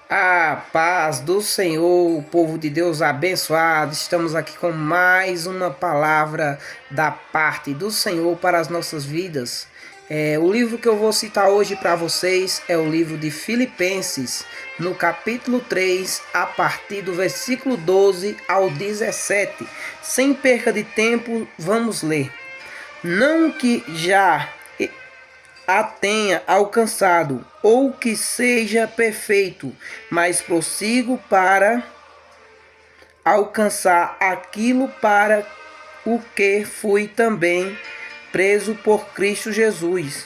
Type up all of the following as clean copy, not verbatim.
A paz do Senhor, o povo de Deus abençoado. Estamos aqui com mais uma palavra da parte do Senhor para as nossas vidas. O livro que eu vou citar hoje para vocês é o livro de Filipenses, no capítulo 3, a partir do versículo 12 ao 17. Sem perca de tempo, vamos ler. Não que já a tenha alcançado, ou que seja perfeito, mas prossigo para alcançar aquilo para o que fui também preso por Cristo Jesus.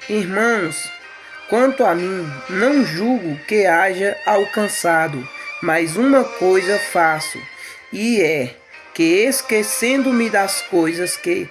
Irmãos, quanto a mim, não julgo que haja alcançado, mas uma coisa faço, e é que, esquecendo-me das coisas que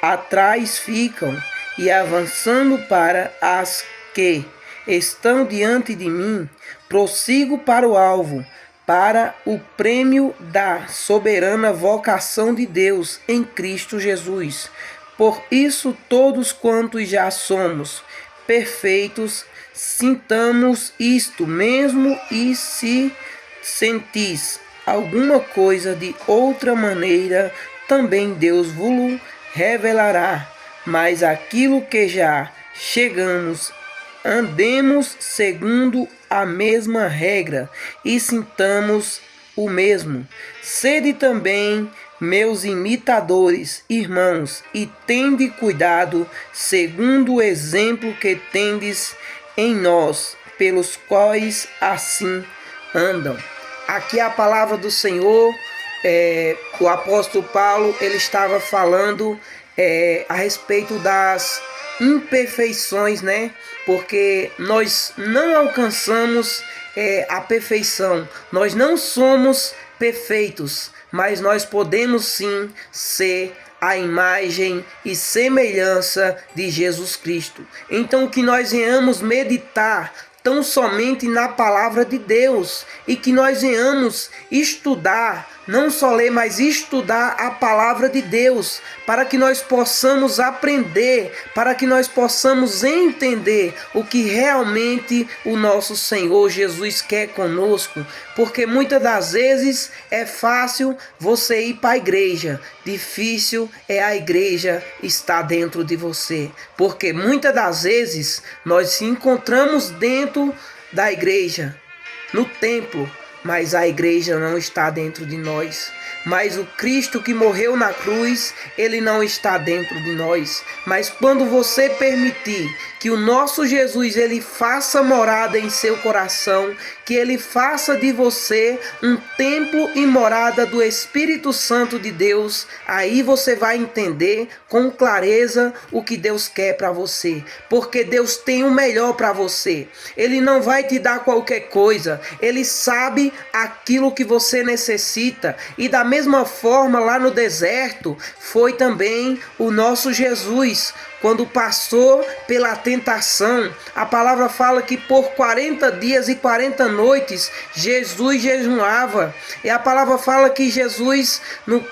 atrás ficam, e avançando para as que estão diante de mim, prossigo para o alvo, para o prêmio da soberana vocação de Deus em Cristo Jesus. Por isso, todos quantos já somos perfeitos, sintamos isto mesmo, e se sentis alguma coisa de outra maneira, também Deus vos revelará. Mas aquilo que já chegamos, andemos segundo a mesma regra e sintamos o mesmo. Sede também meus imitadores, irmãos, e tende cuidado, segundo o exemplo que tendes em nós, pelos quais assim andam. Aqui a palavra do Senhor. O apóstolo Paulo, ele estava falando a respeito das imperfeições, né? Porque nós não alcançamos a perfeição, nós não somos perfeitos, mas nós podemos sim ser a imagem e semelhança de Jesus Cristo. Então, que nós venhamos meditar tão somente na palavra de Deus, e que nós venhamos estudar, não só ler, mas estudar a palavra de Deus, para que nós possamos aprender, para que nós possamos entender o que realmente o nosso Senhor Jesus quer conosco, porque muitas das vezes é fácil você ir para a igreja, difícil é a igreja estar dentro de você, porque muitas das vezes nós se encontramos dentro da igreja, no templo, mas a igreja não está dentro de nós. Mas o Cristo que morreu na cruz, ele não está dentro de nós. Mas quando você permitir que o nosso Jesus, ele faça morada em seu coração, que ele faça de você um templo e morada do Espírito Santo de Deus, aí você vai entender com clareza o que Deus quer para você. Porque Deus tem o melhor para você. Ele não vai te dar qualquer coisa. Ele sabe aquilo que você necessita. E da mesma forma, lá no deserto, foi também o nosso Jesus. Quando passou pela tentação, a palavra fala que por 40 dias e 40 noites, Jesus jejuava. E a palavra fala que Jesus, no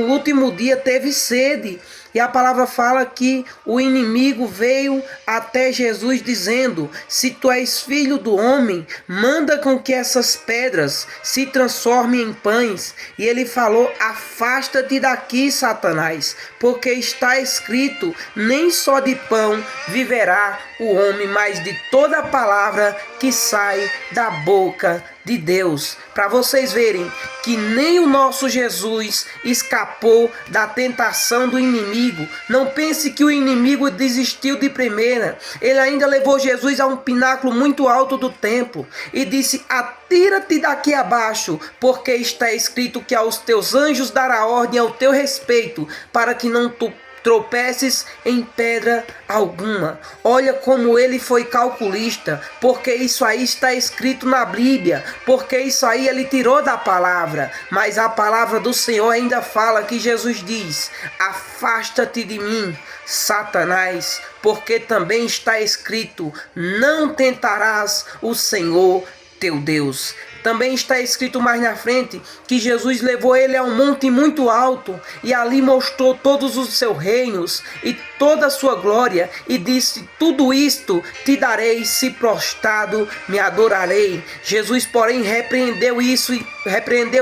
último dia, teve sede. E a palavra fala que o inimigo veio até Jesus dizendo: se tu és filho do homem, manda com que essas pedras se transformem em pães. E ele falou: afasta-te daqui, Satanás, porque está escrito: nem só de pão viverá o homem, mas de toda a palavra que sai da boca de Deus. Para vocês verem que nem o nosso Jesus escapou da tentação do inimigo. Não pense que o inimigo desistiu de primeira. Ele ainda levou Jesus a um pináculo muito alto do templo e disse: atira-te daqui abaixo, porque está escrito que aos teus anjos dará ordem ao teu respeito, para que não tu tropeces em pedra alguma. Olha como ele foi calculista, porque isso aí está escrito na Bíblia, porque isso aí ele tirou da palavra. Mas a palavra do Senhor ainda fala que Jesus diz: afasta-te de mim, Satanás, porque também está escrito: não tentarás o Senhor teu Deus. Também está escrito mais na frente que Jesus levou ele a um monte muito alto e ali mostrou todos os seus reinos e toda a sua glória e disse: tudo isto te darei se prostrado me adorarei. Jesus, porém, repreendeu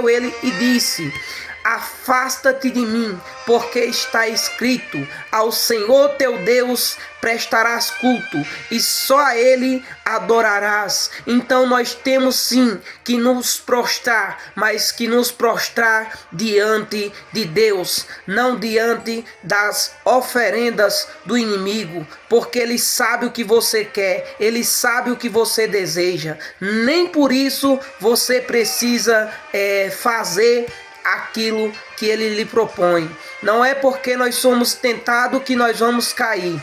ele e disse: afasta-te de mim, porque está escrito: ao Senhor teu Deus prestarás culto e só a Ele adorarás. Então nós temos sim que nos prostrar, mas que nos prostrar diante de Deus, não diante das oferendas do inimigo, porque Ele sabe o que você quer, Ele sabe o que você deseja. Nem por isso você precisa fazer aquilo que ele lhe propõe. Não é porque nós somos tentados que nós vamos cair.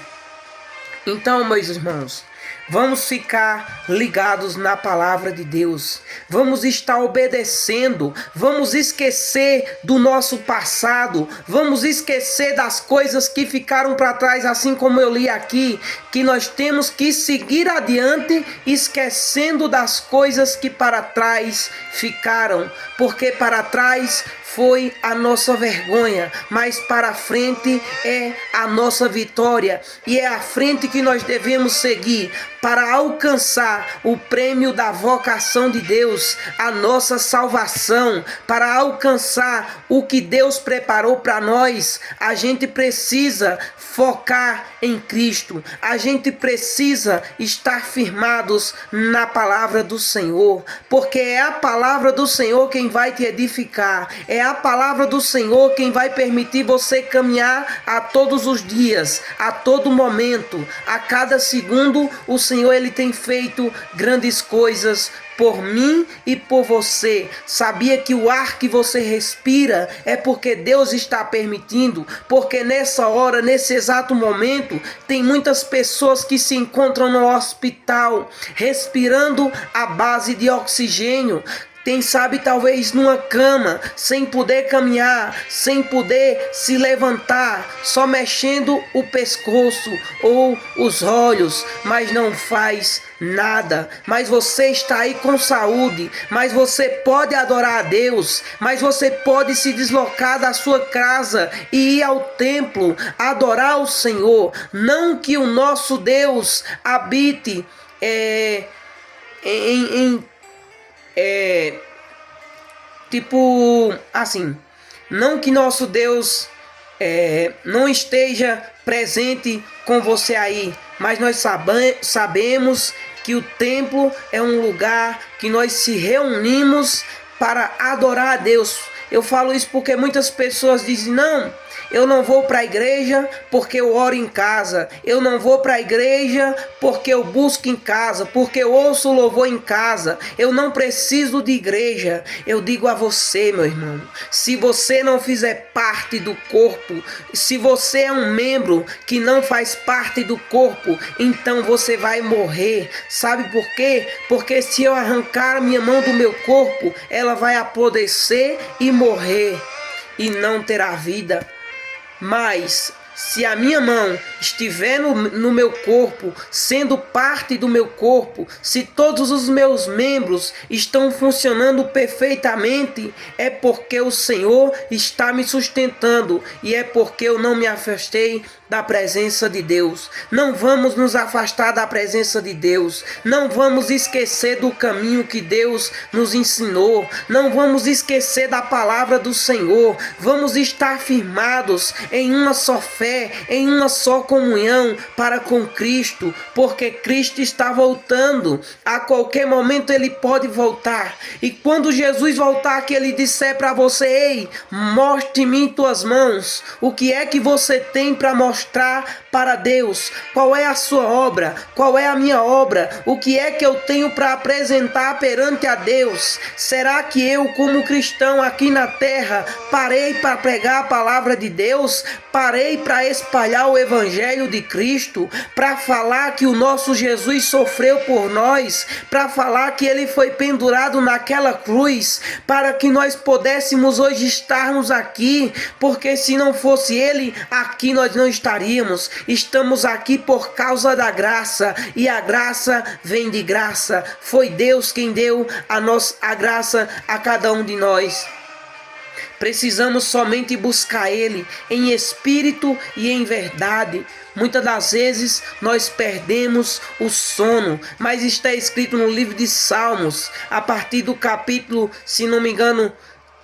Então, meus irmãos, vamos ficar ligados na palavra de Deus. Vamos estar obedecendo. Vamos esquecer do nosso passado. Vamos esquecer das coisas que ficaram para trás, assim como eu li aqui, que nós temos que seguir adiante, esquecendo das coisas que para trás ficaram, porque para trás foi a nossa vergonha, mas para frente é a nossa vitória, e é a frente que nós devemos seguir para alcançar o prêmio da vocação de Deus, a nossa salvação. Para alcançar o que Deus preparou para nós, a gente precisa focar em Cristo, a gente precisa estar firmados na palavra do Senhor, porque é a palavra do Senhor quem vai te edificar, é a palavra do Senhor quem vai permitir você caminhar a todos os dias, a todo momento, a cada segundo. O Senhor, Ele tem feito grandes coisas por mim e por você. Sabia que o ar que você respira é porque Deus está permitindo? Porque nessa hora, nesse exato momento, tem muitas pessoas que se encontram no hospital, respirando à base de oxigênio. Quem sabe talvez numa cama, sem poder caminhar, sem poder se levantar, só mexendo o pescoço ou os olhos, mas não faz nada. Mas você está aí com saúde, mas você pode adorar a Deus, mas você pode se deslocar da sua casa e ir ao templo, adorar o Senhor. Não que o nosso Deus habite tipo assim, não que nosso Deus não esteja presente com você aí, mas nós sabemos que o templo é um lugar que nós se reunimos para adorar a Deus. Eu falo isso porque muitas pessoas dizem: não, eu não vou para a igreja porque eu oro em casa. Eu não vou para a igreja porque eu busco em casa, porque eu ouço louvor em casa. Eu não preciso de igreja. Eu digo a você, meu irmão, se você não fizer parte do corpo, se você é um membro que não faz parte do corpo, então você vai morrer. Sabe por quê? Porque se eu arrancar a minha mão do meu corpo, ela vai apodrecer e morrer e não terá vida. Mas se a minha mão estiver no meu corpo, sendo parte do meu corpo, se todos os meus membros estão funcionando perfeitamente, é porque o Senhor está me sustentando e é porque eu não me afastei da presença de Deus. Não vamos nos afastar da presença de Deus. Não vamos esquecer do caminho que Deus nos ensinou. Não vamos esquecer da palavra do Senhor. Vamos estar firmados em uma só fé, em uma só comunhão para com Cristo, porque Cristo está voltando. A qualquer momento Ele pode voltar. E quando Jesus voltar, que Ele disser para você: ei, mostre-me tuas mãos. O que é que você tem para mostrar para Deus? Qual é a sua obra? Qual é a minha obra? O que é que eu tenho para apresentar perante a Deus? Será que eu, como cristão aqui na terra, parei para pregar a palavra de Deus? Parei para para espalhar o evangelho de Cristo, para falar que o nosso Jesus sofreu por nós, para falar que ele foi pendurado naquela cruz, para que nós pudéssemos hoje estarmos aqui, porque se não fosse ele, aqui nós não estaríamos. Estamos aqui por causa da graça, e a graça vem de graça. Foi Deus quem deu a graça a cada um de nós. Precisamos somente buscar Ele em espírito e em verdade. Muitas das vezes nós perdemos o sono, mas está escrito no livro de Salmos, a partir do capítulo, se não me engano,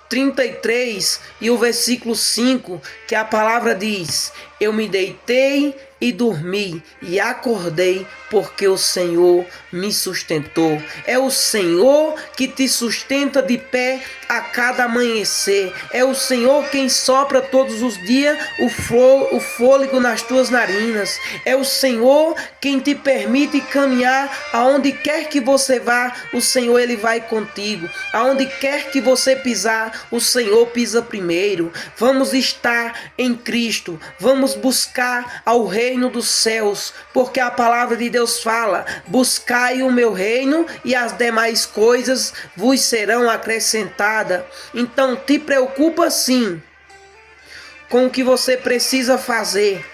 33 e o versículo 5, que a palavra diz: eu me deitei e dormi e acordei, porque o Senhor me sustentou. É o Senhor que te sustenta de pé a cada amanhecer. É o Senhor quem sopra todos os dias o fôlego nas tuas narinas. É o Senhor quem te permite caminhar aonde quer que você vá. O Senhor, ele vai contigo. Aonde quer que você pisar, o Senhor pisa primeiro. Vamos estar em Cristo. Vamos buscar ao reino dos céus, porque a palavra de Deus fala: buscai o meu reino e as demais coisas vos serão acrescentadas. Então te preocupa sim com o que você precisa fazer,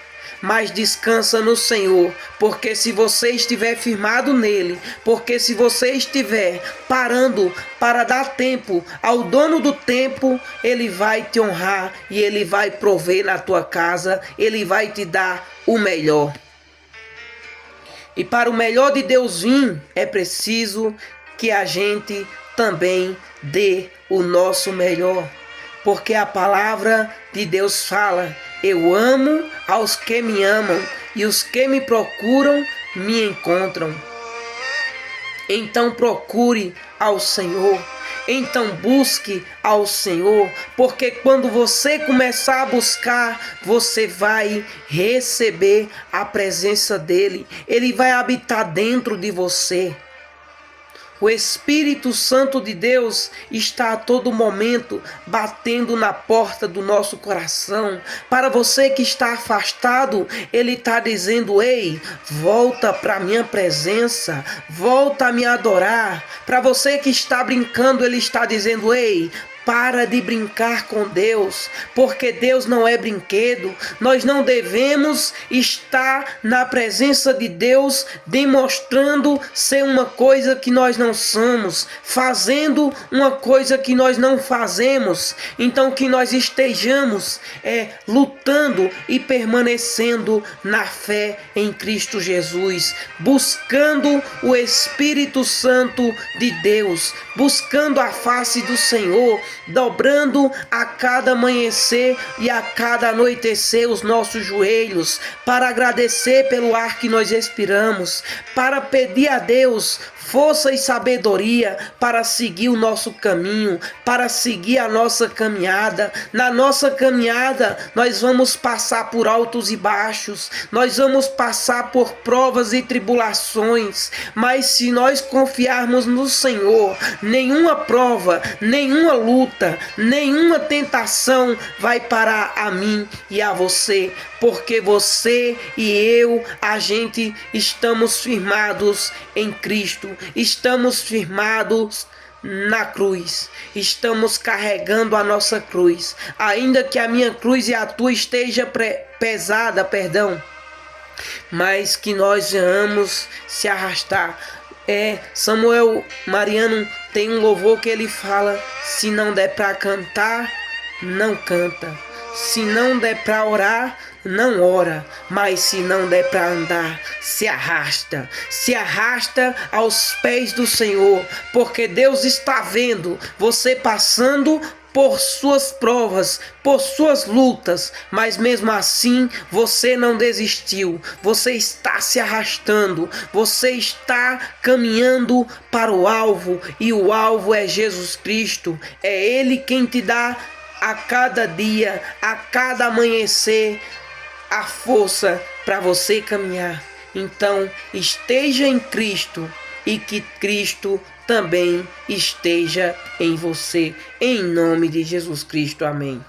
mas descansa no Senhor, porque se você estiver firmado nele, porque se você estiver parando para dar tempo ao dono do tempo, ele vai te honrar e ele vai prover na tua casa, ele vai te dar o melhor. E para o melhor de Deus vir, é preciso que a gente também dê o nosso melhor, porque a palavra de Deus fala: eu amo aos que me amam, e os que me procuram me encontram. Então procure ao Senhor, então busque ao Senhor, porque quando você começar a buscar, você vai receber a presença dele, ele vai habitar dentro de você. O Espírito Santo de Deus está a todo momento batendo na porta do nosso coração. Para você que está afastado, ele está dizendo: ei, volta para a minha presença, volta a me adorar. Para você que está brincando, ele está dizendo: ei, para de brincar com Deus, porque Deus não é brinquedo. Nós não devemos estar na presença de Deus demonstrando ser uma coisa que nós não somos, fazendo uma coisa que nós não fazemos. Então que nós estejamos lutando e permanecendo na fé em Cristo Jesus, buscando o Espírito Santo de Deus, buscando a face do Senhor, dobrando a cada amanhecer e a cada anoitecer os nossos joelhos, para agradecer pelo ar que nós respiramos, para pedir a Deus força e sabedoria para seguir o nosso caminho, para seguir a nossa caminhada. Na nossa caminhada nós vamos passar por altos e baixos, nós vamos passar por provas e tribulações, mas se nós confiarmos no Senhor, nenhuma prova, nenhuma luta, nenhuma tentação vai parar a mim e a você, porque você e eu, a gente estamos firmados em Cristo, estamos firmados na cruz, estamos carregando a nossa cruz, ainda que a minha cruz e a tua esteja pesada, mas que nós venhamos se arrastar. Samuel Mariano tem um louvor que ele fala: se não der para cantar, não canta, se não der para orar, não ora, mas se não der para andar, se arrasta aos pés do Senhor, porque Deus está vendo você passando por suas provas, por suas lutas, mas mesmo assim você não desistiu, você está se arrastando, você está caminhando para o alvo, e o alvo é Jesus Cristo. É Ele quem te dá a cada dia, a cada amanhecer, a força para você caminhar. Então esteja em Cristo, e que Cristo também esteja em você, em nome de Jesus Cristo, amém.